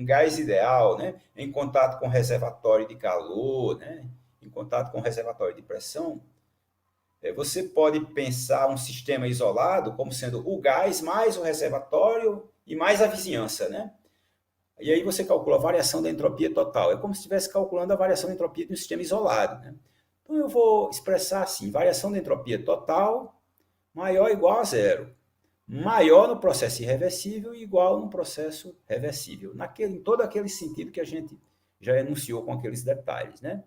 gás ideal, né, em contato com reservatório de calor, né, em contato com reservatório de pressão, você pode pensar um sistema isolado como sendo o gás mais o reservatório e mais a vizinhança, né? E aí você calcula a variação da entropia total. É como se estivesse calculando a variação da entropia de um sistema isolado, né? Então eu vou expressar assim: variação da entropia total maior ou igual a zero. Maior no processo irreversível e igual no processo reversível. Em todo aquele sentido que a gente já enunciou com aqueles detalhes, né?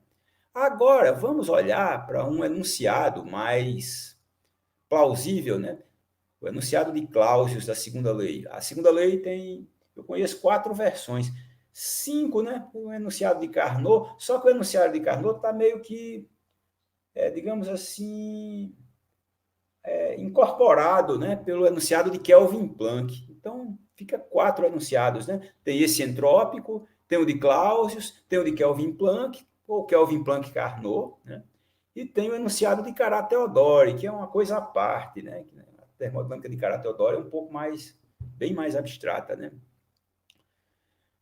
Agora, vamos olhar para um enunciado mais plausível, né? O enunciado de Clausius da segunda lei. A segunda lei tem, eu conheço 4 versões. 5, né? O enunciado de Carnot, só que o enunciado de Carnot está meio que, digamos assim, incorporado, né, pelo enunciado de Kelvin Planck. Então, fica 4 enunciados, né? Tem esse entrópico, tem o de Clausius, tem o de Kelvin Planck, ou Kelvin Planck Carnot, né? E tem o enunciado de Carat-Theodore, que é uma coisa à parte, né? A termodinâmica de Carat-Theodore é um pouco mais, bem mais abstrata, né?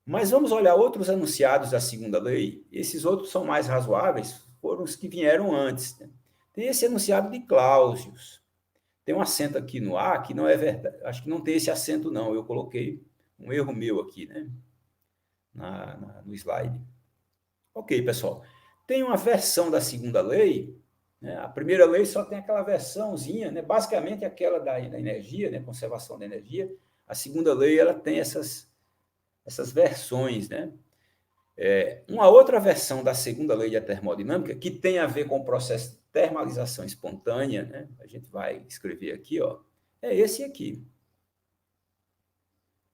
Mas vamos olhar outros enunciados da segunda lei. Esses outros são mais razoáveis, foram os que vieram antes, né? Tem esse enunciado de Clausius. Tem um acento aqui no A que não é verdade. Acho que não tem esse acento, não. Eu coloquei um erro meu aqui, né? No slide. Ok, pessoal. Tem uma versão da segunda lei, né? A primeira lei só tem aquela versãozinha, né? Basicamente aquela da energia, né? Conservação da energia. A segunda lei ela tem essas versões, né? Uma outra versão da segunda lei da termodinâmica, que tem a ver com o processo de termalização espontânea, né? A gente vai escrever aqui, ó, é esse aqui.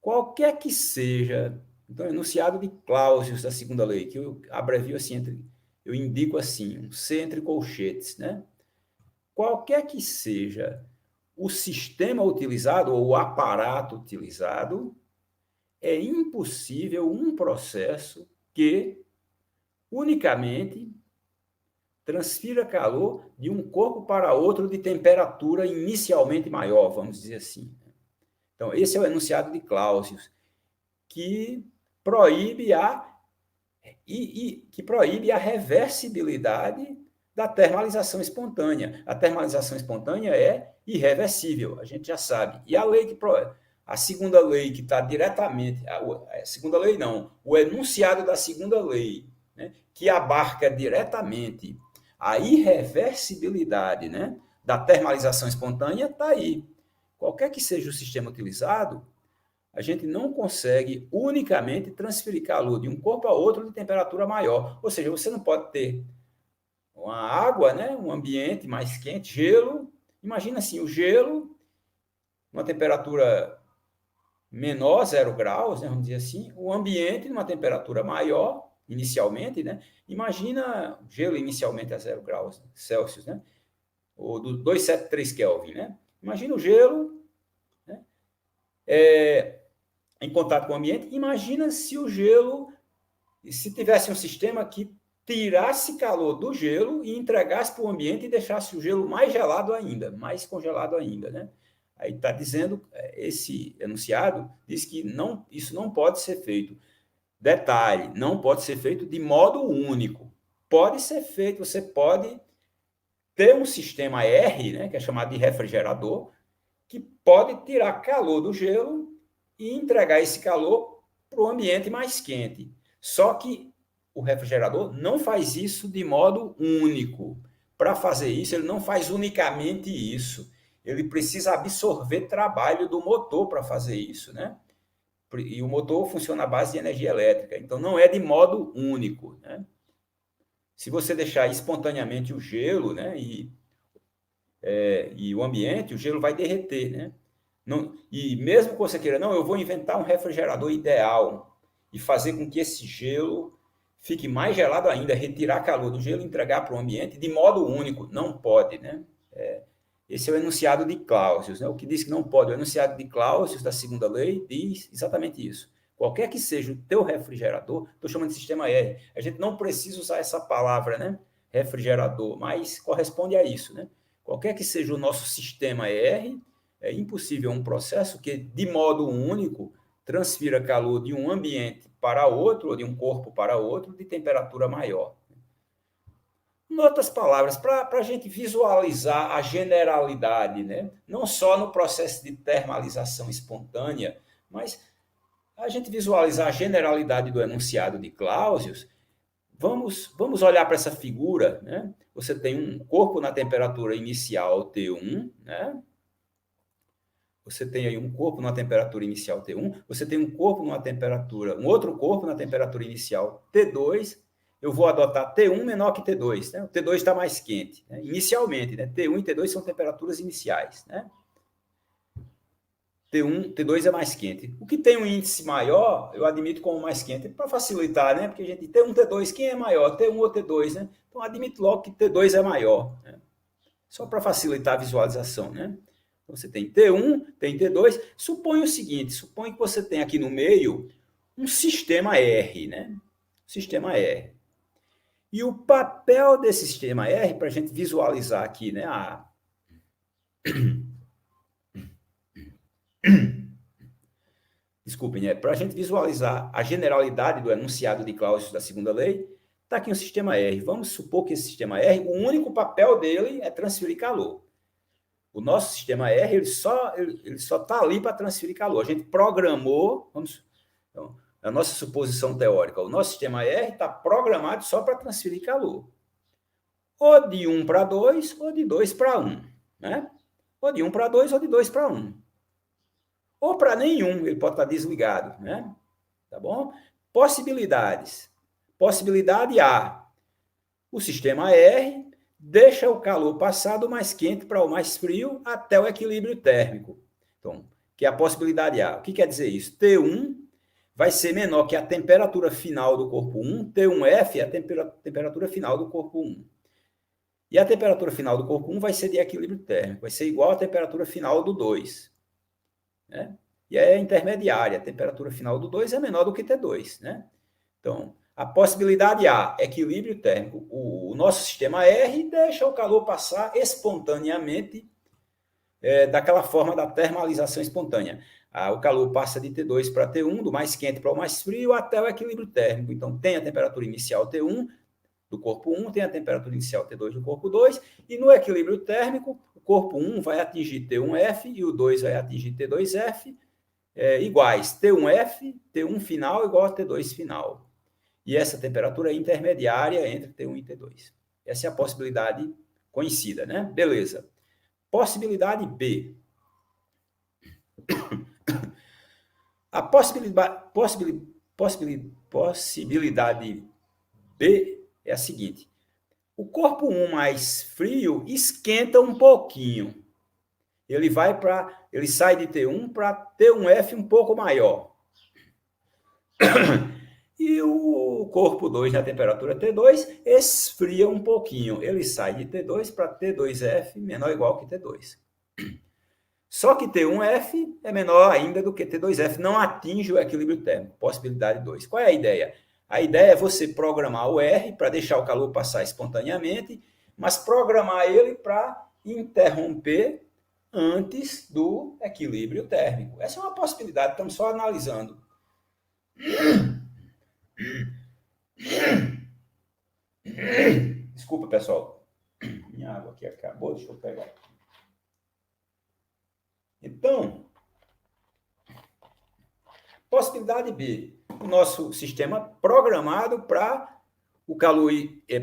Qualquer que seja, então, enunciado de Clausius da segunda lei, que eu abrevio assim, eu indico assim, um C entre colchetes, né? Qualquer que seja o sistema utilizado ou o aparato utilizado, é impossível um processo que unicamente transfira calor de um corpo para outro de temperatura inicialmente maior, vamos dizer assim. Então, esse é o enunciado de Clausius, que proíbe que proíbe a reversibilidade da termalização espontânea. A termalização espontânea é irreversível, a gente já sabe. E a lei a segunda lei que está diretamente, a segunda lei não, o enunciado da segunda lei, né, que abarca diretamente a irreversibilidade, né, da termalização espontânea, está aí. Qualquer que seja o sistema utilizado, a gente não consegue unicamente transferir calor de um corpo a outro de temperatura maior. Ou seja, você não pode ter uma água, né, um ambiente mais quente, gelo. Imagina assim, o gelo, uma temperatura menor, 0 graus, né, vamos dizer assim, o ambiente numa temperatura maior, inicialmente, né? Imagina gelo inicialmente a 0 graus Celsius, né? Ou do 273 Kelvin, né? Imagina o gelo, né? Em contato com o ambiente. Imagina se o gelo, se tivesse um sistema que tirasse calor do gelo e entregasse para o ambiente e deixasse o gelo mais gelado ainda, mais congelado ainda, né? Aí está dizendo, esse enunciado diz que não, isso não pode ser feito. Detalhe, não pode ser feito de modo único. Pode ser feito, você pode ter um sistema R, né, que é chamado de refrigerador, que pode tirar calor do gelo e entregar esse calor para o ambiente mais quente. Só que o refrigerador não faz isso de modo único. Para fazer isso, ele não faz unicamente isso. Ele precisa absorver trabalho do motor para fazer isso, né? E o motor funciona à base de energia elétrica. Então, não é de modo único, né? Se você deixar espontaneamente o gelo, né, e o ambiente, o gelo vai derreter, né? Não, e mesmo que você queira, não, eu vou inventar um refrigerador ideal e fazer com que esse gelo fique mais gelado ainda, retirar calor do gelo e entregar para o ambiente de modo único. Não pode, né? Esse é o enunciado de Clausius, né? O que diz que não pode. O enunciado de Clausius, da segunda lei, diz exatamente isso. Qualquer que seja o teu refrigerador, estou chamando de sistema R, a gente não precisa usar essa palavra, né? Refrigerador, mas corresponde a isso, né? Qualquer que seja o nosso sistema R, é impossível um processo que, de modo único, transfira calor de um ambiente para outro, ou de um corpo para outro, de temperatura maior. Em outras palavras, para a gente visualizar a generalidade, né? Não só no processo de termalização espontânea, mas a gente visualizar a generalidade do enunciado de Clausius, vamos olhar para essa figura, né? Você tem um corpo na temperatura inicial T1, né? Você tem aí um corpo numa temperatura inicial T1, você tem um outro corpo na temperatura inicial T2. Eu vou adotar T1 menor que T2, né? O T2 está mais quente, né? Inicialmente, né? T1 e T2 são temperaturas iniciais, né? T2 é mais quente. O que tem um índice maior, eu admito como mais quente, para facilitar, né? Porque a gente T1, T2, quem é maior? T1 ou T2, né? Então, admito logo que T2 é maior, né? Só para facilitar a visualização, né? Então, você tem T1, tem T2. Suponha o seguinte, suponha que você tem aqui no meio um sistema R, né? Sistema R. E o papel desse sistema R, para a gente visualizar aqui, né? Desculpem, né? Para a gente visualizar a generalidade do enunciado de Clausius da segunda lei, está aqui um sistema R. Vamos supor que esse sistema R, o único papel dele é transferir calor. O nosso sistema R, ele só está ali para transferir calor. A gente programou, então, a nossa suposição teórica, o nosso sistema R está programado só para transferir calor. Ou de 1 para 2, ou de 2 para 1. Né? Ou de 1 para 2, ou de 2 para 1. Ou para nenhum, ele pode estar desligado. Né? Tá bom? Possibilidades. Possibilidade A. O sistema R deixa o calor passar do mais quente para o mais frio até o equilíbrio térmico. Então, que é a possibilidade A. O que quer dizer isso? T1 vai ser menor que a temperatura final do corpo 1, T1F é a temperatura final do corpo 1. E a temperatura final do corpo 1 vai ser de equilíbrio térmico, vai ser igual à temperatura final do 2. Né? E é intermediária, a temperatura final do 2 é menor do que T2. Né? Então, a possibilidade A, equilíbrio térmico. O nosso sistema R deixa o calor passar espontaneamente daquela forma da termalização espontânea. O calor passa de T2 para T1, do mais quente para o mais frio, até o equilíbrio térmico. Então, tem a temperatura inicial T1 do corpo 1, tem a temperatura inicial T2 do corpo 2, e no equilíbrio térmico, o corpo 1 vai atingir T1F e o 2 vai atingir T2F, iguais. T1F, T1 final igual a T2 final. E essa temperatura é intermediária entre T1 e T2. Essa é a possibilidade conhecida, né? Beleza. Possibilidade B. A possibilidade B é a seguinte. O corpo 1 mais frio esquenta um pouquinho. Ele sai de T1 para T1F um pouco maior. E o corpo 2 na temperatura T2 esfria um pouquinho. Ele sai de T2 para T2F menor ou igual que T2. Só que T1F é menor ainda do que T2F, não atinge o equilíbrio térmico. Possibilidade 2. Qual é a ideia? A ideia é você programar o R para deixar o calor passar espontaneamente, mas programar ele para interromper antes do equilíbrio térmico. Essa é uma possibilidade, estamos só analisando. Desculpa, pessoal. Minha água aqui acabou, deixa eu pegar. Então, possibilidade B. O nosso sistema programado para o calor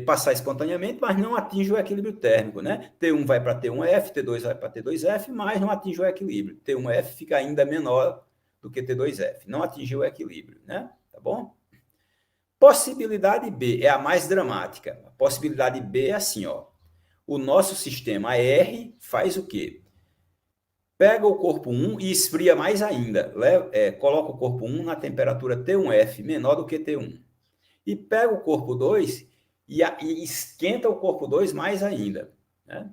passar espontaneamente, mas não atinge o equilíbrio térmico, né? T1 vai para T1F, T2 vai para T2F, mas não atinge o equilíbrio. T1F fica ainda menor do que T2F. Não atingiu o equilíbrio, né? Tá bom? Possibilidade B é a mais dramática. A possibilidade B é assim, ó. O nosso sistema R faz o quê? Pega o corpo 1 e esfria mais ainda. Coloca o corpo 1 na temperatura T1F, menor do que T1. E pega o corpo 2 e esquenta o corpo 2 mais ainda. Né?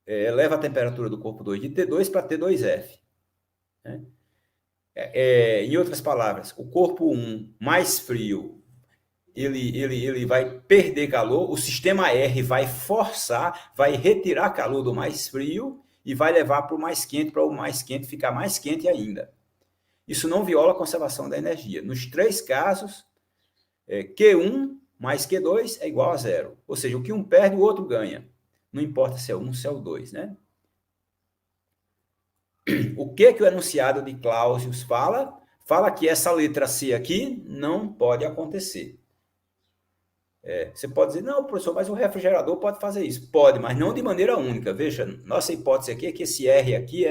Leva a temperatura do corpo 2 de T2 para T2F. Né? Em outras palavras, o corpo 1 mais frio, ele vai perder calor, o sistema R vai forçar, vai retirar calor do mais frio e vai levar para o mais quente ficar mais quente ainda. isso não viola a conservação da energia. Nos 3 casos, Q1 mais Q2 é igual a zero. Ou seja, o que um perde, o outro ganha. Não importa se é 1 ou se é o 2, né? O que o enunciado de Clausius fala? Fala que essa letra C aqui não pode acontecer. Você pode dizer, não, professor, mas o refrigerador pode fazer isso. Pode, mas não de maneira única. Veja, nossa hipótese aqui é que esse R aqui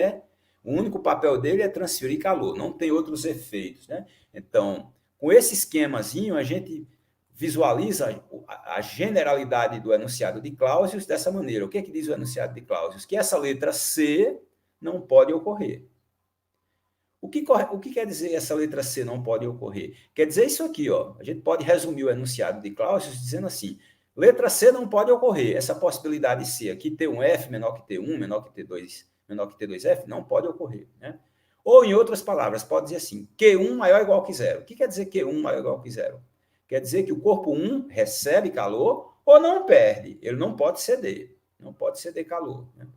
o único papel dele é transferir calor, não tem outros efeitos, né? Então, com esse esquemazinho, a gente visualiza a generalidade do enunciado de Clausius dessa maneira. O que diz o enunciado de Clausius? Que essa letra C não pode ocorrer. O que quer dizer essa letra C não pode ocorrer? Quer dizer isso aqui, ó. A gente pode resumir o enunciado de Clausius dizendo assim: letra C não pode ocorrer. Essa possibilidade C aqui, T1F menor que T1, menor que T2, menor que T2F, não pode ocorrer, né? Ou, em outras palavras, pode dizer assim: Q1 maior ou igual que zero. O que quer dizer Q1 maior ou igual que zero? Quer dizer que o corpo 1 recebe calor ou não perde. Ele não pode ceder. Não pode ceder calor, né?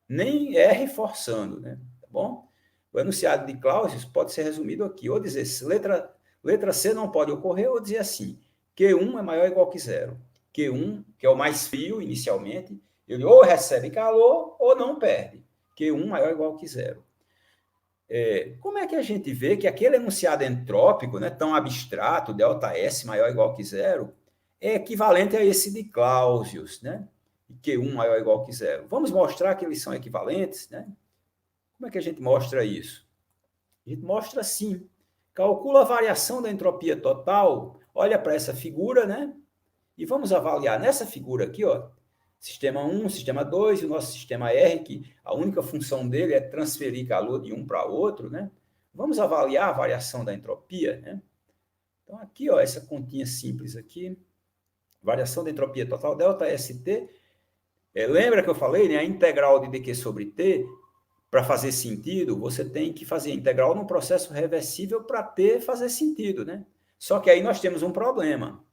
Nem R forçando, né? Tá bom? O enunciado de Clausius pode ser resumido aqui, ou dizer letra C não pode ocorrer, ou dizer assim, Q1 é maior ou igual que zero. Q1, que é o mais frio inicialmente, ele ou recebe calor ou não perde. Q1 maior ou igual que zero. Como é que a gente vê que aquele enunciado entrópico, né, tão abstrato, ΔS maior ou igual que zero, é equivalente a esse de Clausius, né? Q1 maior ou igual que zero. Vamos mostrar que eles são equivalentes, né? Como é que a gente mostra isso? A gente mostra assim. Calcula a variação da entropia total, olha para essa figura, né? E vamos avaliar nessa figura aqui, ó, sistema 1, sistema 2 e o nosso sistema R, que a única função dele é transferir calor de um para outro, né? Vamos avaliar a variação da entropia, né? Então, aqui, ó, essa continha simples aqui, variação da entropia total, ΔST. Lembra que eu falei, né? A integral de dq sobre t, para fazer sentido, você tem que fazer integral num processo reversível para t fazer sentido, né? Só que aí nós temos um problema.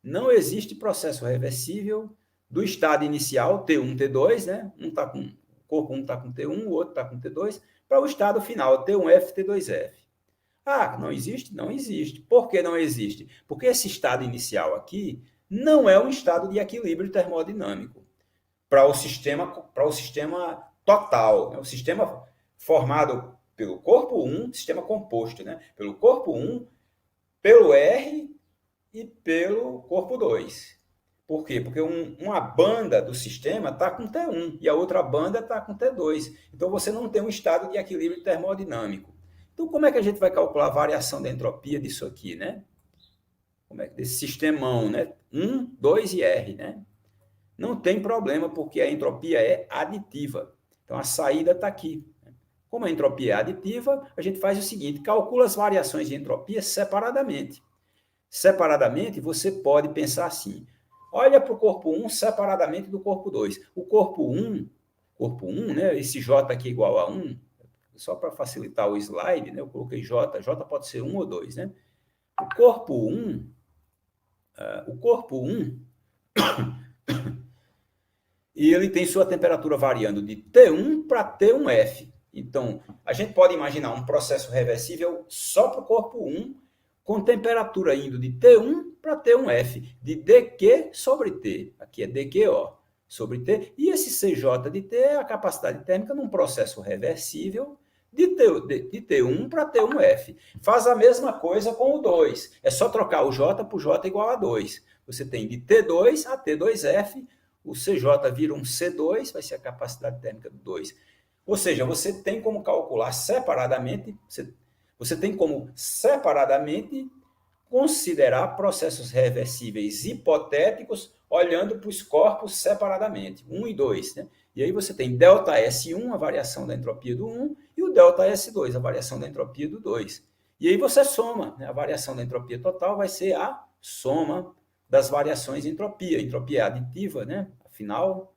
Não existe processo reversível do estado inicial, T1, T2, né? O corpo 1 está com T1, o outro está com T2, para o estado final, T1F, T2F. Ah, não existe? Não existe. Por que não existe? Porque esse estado inicial aqui não é um estado de equilíbrio termodinâmico para o sistema total, né? O sistema formado pelo corpo 1, sistema composto, né? Pelo corpo 1, pelo R e pelo corpo 2. Por quê? Porque uma banda do sistema está com T1 e a outra banda está com T2. Então, você não tem um estado de equilíbrio termodinâmico. Então, como é que a gente vai calcular a variação da entropia disso aqui, né? Desse sistemão, né? 1, 2 e R, né? Não tem problema, porque a entropia é aditiva. Então, a saída está aqui. Como a entropia é aditiva, a gente faz o seguinte, calcula as variações de entropia separadamente. Separadamente, você pode pensar assim, olha para o corpo 1 separadamente do corpo 2. O corpo 1, né, esse J aqui igual a 1, só para facilitar o slide, né, eu coloquei J pode ser 1 ou 2, né? O corpo 1, e ele tem sua temperatura variando de T1 para T1F. Então, a gente pode imaginar um processo reversível só para o corpo 1, com temperatura indo de T1 para T1F, de dQ sobre T. Aqui é dQO sobre T. E esse CJ de T é a capacidade térmica num processo reversível de T1 para T1F. Faz a mesma coisa com o 2. É só trocar o J por J igual a 2. Você tem de T2 a T2F, o CJ vira um C2, vai ser a capacidade térmica do 2. Ou seja, você tem como calcular separadamente, você tem como separadamente considerar processos reversíveis hipotéticos olhando para os corpos separadamente, 1 e 2. Né? E aí você tem ΔS1, a variação da entropia do 1, e o ΔS2, a variação da entropia do 2. E aí você soma, né? A variação da entropia total vai ser a soma das variações de entropia. A entropia é aditiva, né? Afinal,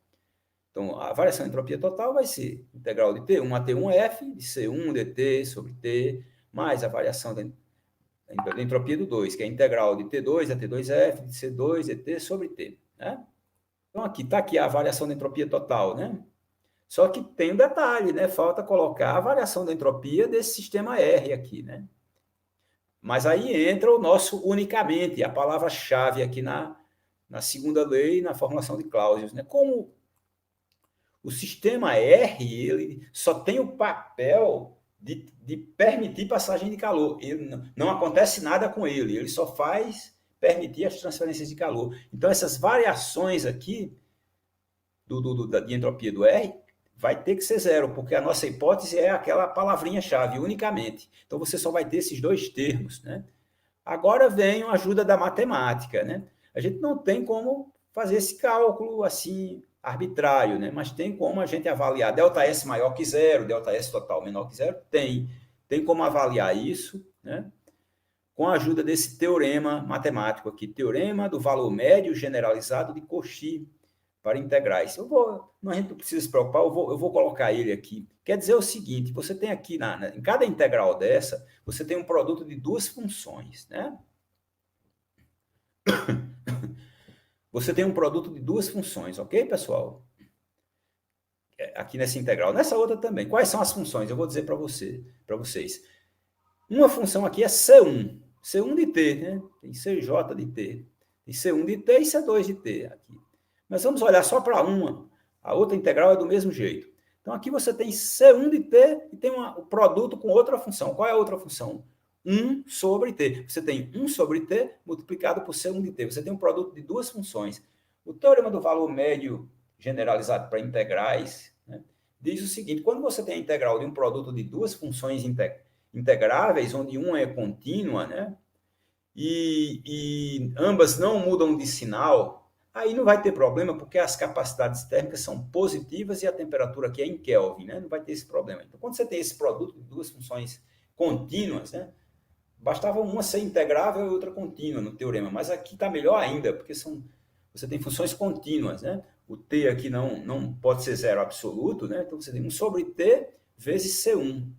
então, a variação de entropia total vai ser integral de T1 a T1F, de C1 dt sobre T, mais a variação da entropia do 2, que é integral de T2 a T2F, de C2 dt sobre T. Né? Então, aqui está aqui a variação da entropia total. Né? Só que tem um detalhe, né? Falta colocar a variação da entropia desse sistema R aqui, né? Mas aí entra o nosso unicamente, a palavra-chave aqui na segunda lei, na formulação de Clausius, né? Como o sistema R, ele só tem o papel de permitir passagem de calor. Ele não acontece nada com ele só faz permitir as transferências de calor. Então, essas variações aqui de entropia do R vai ter que ser zero, porque a nossa hipótese é aquela palavrinha-chave, unicamente. Então, você só vai ter esses dois termos, né? Agora vem a ajuda da matemática, né? A gente não tem como fazer esse cálculo assim arbitrário, né? Mas tem como a gente avaliar ΔS maior que zero, ΔS total menor que zero? Tem como avaliar isso, né? Com a ajuda desse teorema matemático aqui, teorema do valor médio generalizado de Cauchy para integrais. A gente não precisa se preocupar, eu vou colocar ele aqui. Quer dizer o seguinte, você tem aqui, em cada integral dessa, você tem um produto de duas funções, né? Você tem um produto de duas funções, ok, pessoal? Aqui nessa integral. Nessa outra também. Quais são as funções? Eu vou dizer para vocês. Uma função aqui é C1. C1 de t, né? Tem CJ de t. Tem C1 de t e C2 de t aqui. Mas vamos olhar só para uma. A outra integral é do mesmo jeito. Então, aqui você tem C1 de t e tem o produto com outra função. Qual é a outra função? 1 sobre t. Você tem 1 sobre t multiplicado por C1 de t. Você tem um produto de duas funções. O teorema do valor médio generalizado para integrais, né, diz o seguinte: quando você tem a integral de um produto de duas funções integráveis, onde uma é contínua, né, e ambas não mudam de sinal, aí não vai ter problema, porque as capacidades térmicas são positivas e a temperatura aqui é em Kelvin, né, não vai ter esse problema. Então, quando você tem esse produto de duas funções contínuas, né, bastava uma ser integrável e outra contínua no teorema, mas aqui está melhor ainda, porque você tem funções contínuas, né? O t aqui não pode ser zero absoluto, né? Então você tem 1 sobre t vezes C1.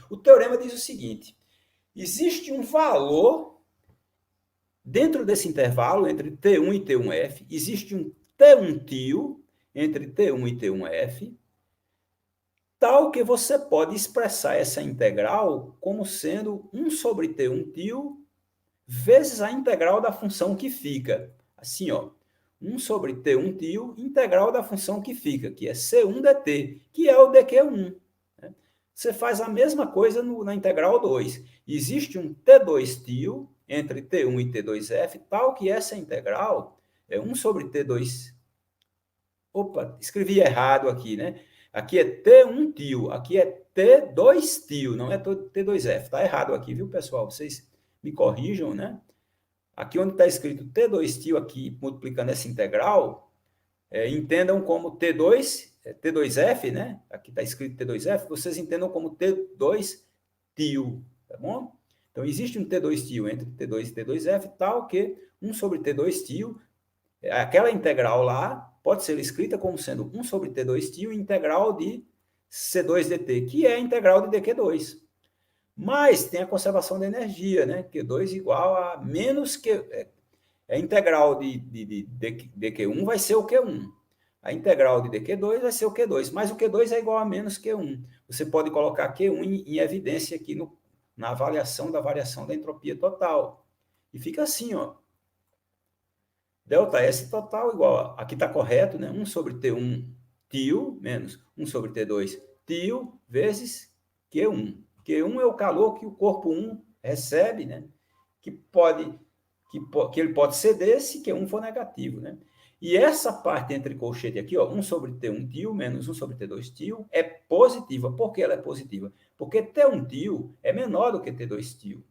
O teorema diz o seguinte: existe um valor dentro desse intervalo entre T1 e T1F, existe um T1 tio entre T1 e T1F, tal que você pode expressar essa integral como sendo 1 sobre T1 tio vezes a integral da função que fica. Assim, ó, 1 sobre T1 tio, integral da função que fica, que é C1 dt, que é o dq1. Né? Você faz a mesma coisa na integral 2. Existe um T2 tio entre T1 e T2f, tal que essa integral é 1 sobre T2... Opa, escrevi errado aqui, né? Aqui é T1 tio, aqui é T2 tio, não é T2f. Está errado aqui, viu, pessoal? Vocês me corrijam, né? Aqui onde está escrito T2 tio aqui, multiplicando essa integral, entendam como T2f, né? Aqui está escrito T2f, vocês entendam como T2 tio, tá bom? Então, existe um T2 tio entre T2 e T2f, tal que 1 sobre T2 tio, aquela integral lá, pode ser escrita como sendo 1 sobre T2 tio integral de C2 dt, que é a integral de dq2. Mas tem a conservação da energia, né? Q2 igual a menos que... A integral de dq1 vai ser o Q1. A integral de dq2 vai ser o Q2. Mas o Q2 é igual a menos Q1. Você pode colocar Q1 em evidência aqui na avaliação da variação da entropia total. E fica assim, ó. ΔS total igual, aqui está correto, né? 1 sobre T1 tio menos 1 sobre T2 tio vezes Q1. Q1 é o calor que o corpo 1 recebe, né? Que ele pode ceder se Q1 for negativo, né? E essa parte entre colchete aqui, ó, 1 sobre T1 tio menos 1 sobre T2 tio, é positiva. Por que ela é positiva? Porque T1 tio é menor do que T2 tio.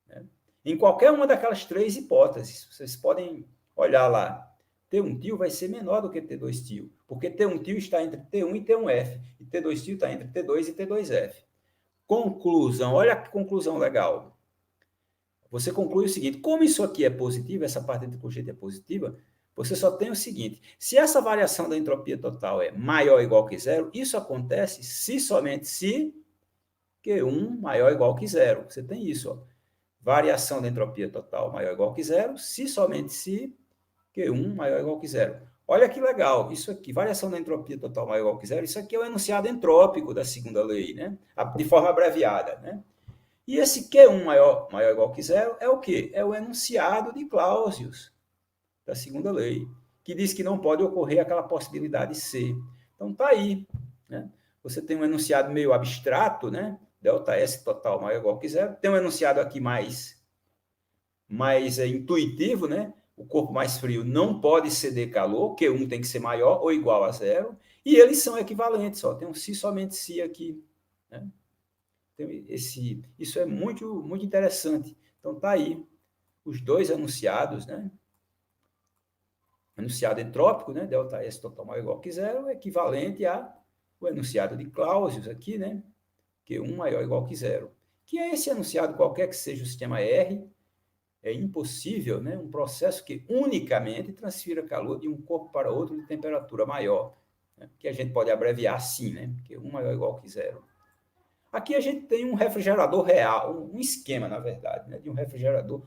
Né? Em qualquer uma daquelas três hipóteses, vocês podem olhar lá, T1 tio vai ser menor do que T2 tio, porque T1 tio está entre T1 e T1F, e T2 tio está entre T2 e T2F. Conclusão, olha que conclusão legal. Você conclui o seguinte: como isso aqui é positivo, essa parte entre colchete é positiva, você só tem o seguinte: se essa variação da entropia total é maior ou igual que zero, isso acontece se somente se Q1 maior ou igual que zero. Você tem isso, ó. Variação da entropia total maior ou igual que zero, se somente se Q1 maior ou igual que zero. Olha que legal, isso aqui, variação da entropia total maior ou igual que zero, isso aqui é o enunciado entrópico da segunda lei, né? De forma abreviada, né? E esse Q1 maior ou igual que zero é o quê? É o enunciado de Clausius, da segunda lei, que diz que não pode ocorrer aquela possibilidade C. Então tá aí, né? Você tem um enunciado meio abstrato, né? ΔS total maior ou igual que zero. Tem um enunciado aqui mais intuitivo, né? O corpo mais frio não pode ceder calor, Q1 tem que ser maior ou igual a zero, e eles são equivalentes, ó, tem um si somente si aqui, né? Isso é muito, muito interessante. Então tá aí os dois enunciados, né? Enunciado entrópico, né? ΔS total maior ou igual que zero, é equivalente ao enunciado de Clausius aqui, né? Q1 maior ou igual que zero. Que é esse enunciado, qualquer que seja o sistema R, é impossível, né, um processo que unicamente transfira calor de um corpo para outro de temperatura maior, né, que a gente pode abreviar assim, né, que 1 maior ou igual que zero. Aqui a gente tem um refrigerador real, um esquema, na verdade, né, de um refrigerador,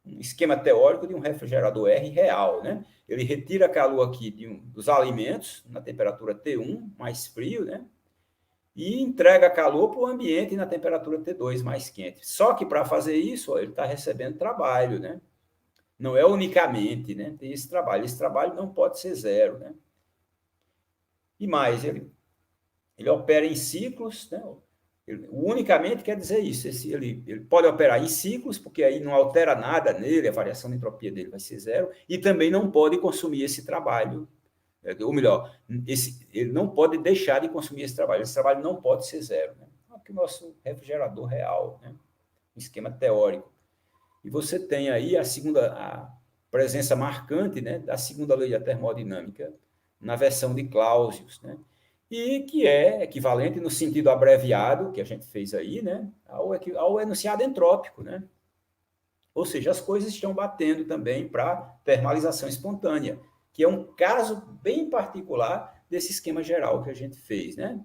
um esquema teórico de um refrigerador R real. Né? Ele retira calor aqui dos alimentos, na temperatura T1, mais frio, né? E entrega calor para o ambiente na temperatura T2 mais quente. Só que para fazer isso, ó, ele está recebendo trabalho, né? Não é unicamente, né? Tem esse trabalho. Esse trabalho não pode ser zero, né? E mais, ele opera em ciclos, né? Unicamente quer dizer isso. Ele pode operar em ciclos, porque aí não altera nada nele, a variação de entropia dele vai ser zero, e também não pode consumir esse trabalho. Ou melhor, ele não pode deixar de consumir esse trabalho. Esse trabalho não pode ser zero. Né? Aqui o nosso refrigerador real, né? Um esquema teórico. E você tem aí a presença marcante, né, da segunda lei da termodinâmica na versão de Clausius, né? E que é equivalente no sentido abreviado que a gente fez aí, né, ao enunciado entrópico, né? Ou seja, as coisas estão batendo também para termalização espontânea, que é um caso bem particular desse esquema geral que a gente fez, né?